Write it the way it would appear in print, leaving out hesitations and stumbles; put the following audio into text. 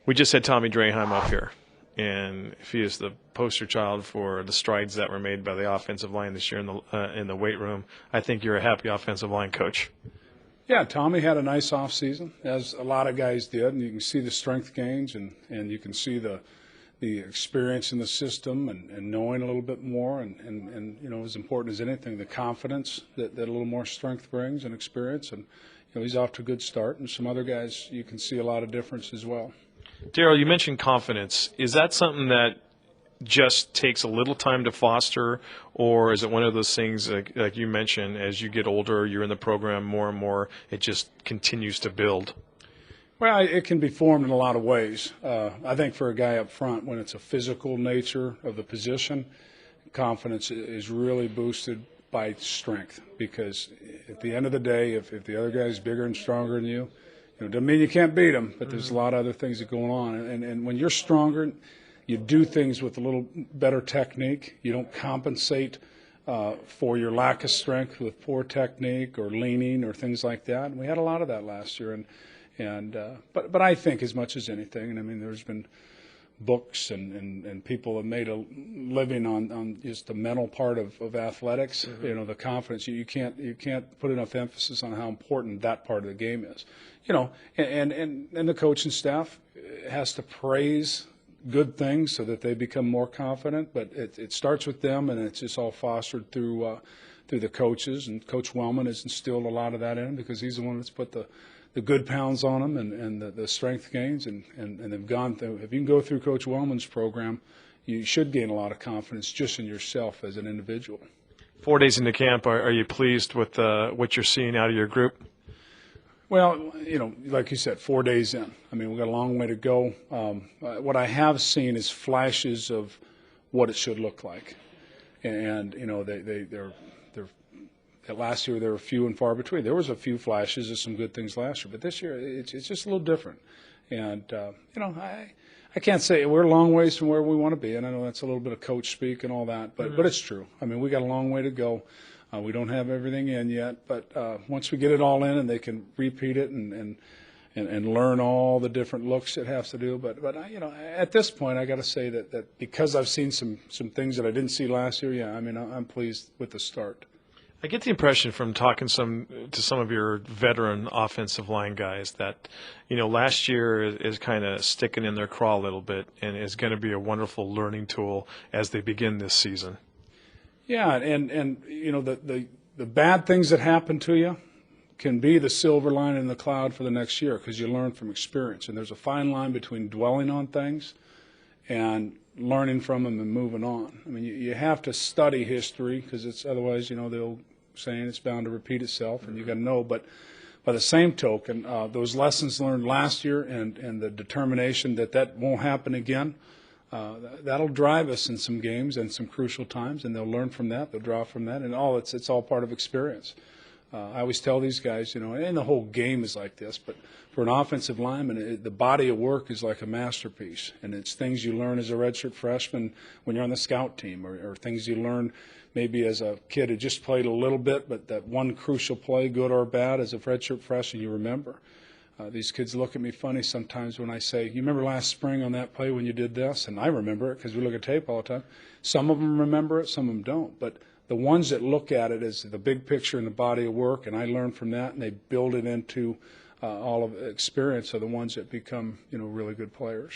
We just had Tommy Draheim up here, and if he is the poster child for the strides that were made by the offensive line this year in the weight room, I think you're a happy offensive line coach. Yeah, Tommy had a nice offseason, as a lot of guys did, and you can see the strength gains and you can see the experience in the system and knowing a little bit more and you know, as important as anything, the confidence that a little more strength brings and experience. And you know, he's off to a good start, and some other guys you can see a lot of difference as well. Darrell, you mentioned confidence. Is that something that just takes a little time to foster, or is it one of those things like you mentioned, as you get older, you're in the program more and more, it just continues to build? Well, it can be formed in a lot of ways. I think for a guy up front, when it's a physical nature of the position, confidence is really boosted by strength, because at the end of the day, if the other guy's bigger and stronger than you, doesn't mean you can't beat him, but there's a lot of other things that go on. And when you're stronger, you do things with a little better technique. You don't compensate for your lack of strength with poor technique or leaning or things like that. And we had a lot of that last year. But I think as much as anything, and I mean, there's been books and people have made a living on just the mental part of athletics. Mm-hmm. The confidence. You can't put enough emphasis on how important that part of the game is. And the coaching staff has to praise good things so that they become more confident. But it starts with them, and it's just all fostered through the coaches. And Coach Wellman has instilled a lot of that in, because he's the one that's put the good pounds on them and the strength gains, and they've gone through. If you can go through Coach Wellman's program, you should gain a lot of confidence just in yourself as an individual. 4 days into camp, are you pleased with what you're seeing out of your group? Well, like you said, 4 days in. I mean, we've got a long way to go. What I have seen is flashes of what it should look like. And, they're last year they were few and far between. There was a few flashes of some good things last year, but this year it's just a little different. And, I can't say we're a long ways from where we want to be, and I know that's a little bit of coach speak and all that, but it's true. I mean, we got a long way to go. We don't have everything in yet, but once we get it all in and they can repeat it and learn all the different looks it has to do. But at this point, I got to say that because I've seen some things that I didn't see last year, yeah, I mean, I'm pleased with the start. I get the impression from talking to some of your veteran offensive line guys that, last year is kind of sticking in their craw a little bit and is going to be a wonderful learning tool as they begin this season. Yeah, and the bad things that happen to you can be the silver lining in the cloud for the next year, because you learn from experience. And there's a fine line between dwelling on things and learning from them and moving on. I mean, you have to study history, because it's otherwise, the old saying, it's bound to repeat itself, and you got to know. But by the same token, those lessons learned last year and the determination that won't happen again, that'll drive us in some games and some crucial times, and they'll learn from that. They'll draw from that, and it's all part of experience. I always tell these guys, and the whole game is like this, but for an offensive lineman, the body of work is like a masterpiece, and it's things you learn as a redshirt freshman when you're on the scout team, or things you learn maybe as a kid who just played a little bit, but that one crucial play, good or bad, as a redshirt freshman, you remember. These kids look at me funny sometimes when I say, you remember last spring on that play when you did this? And I remember it, because we look at tape all the time. Some of them remember it, some of them don't. But the ones that look at it as the big picture and the body of work, and I learn from that, and they build it into all of experience, are the ones that become, really good players.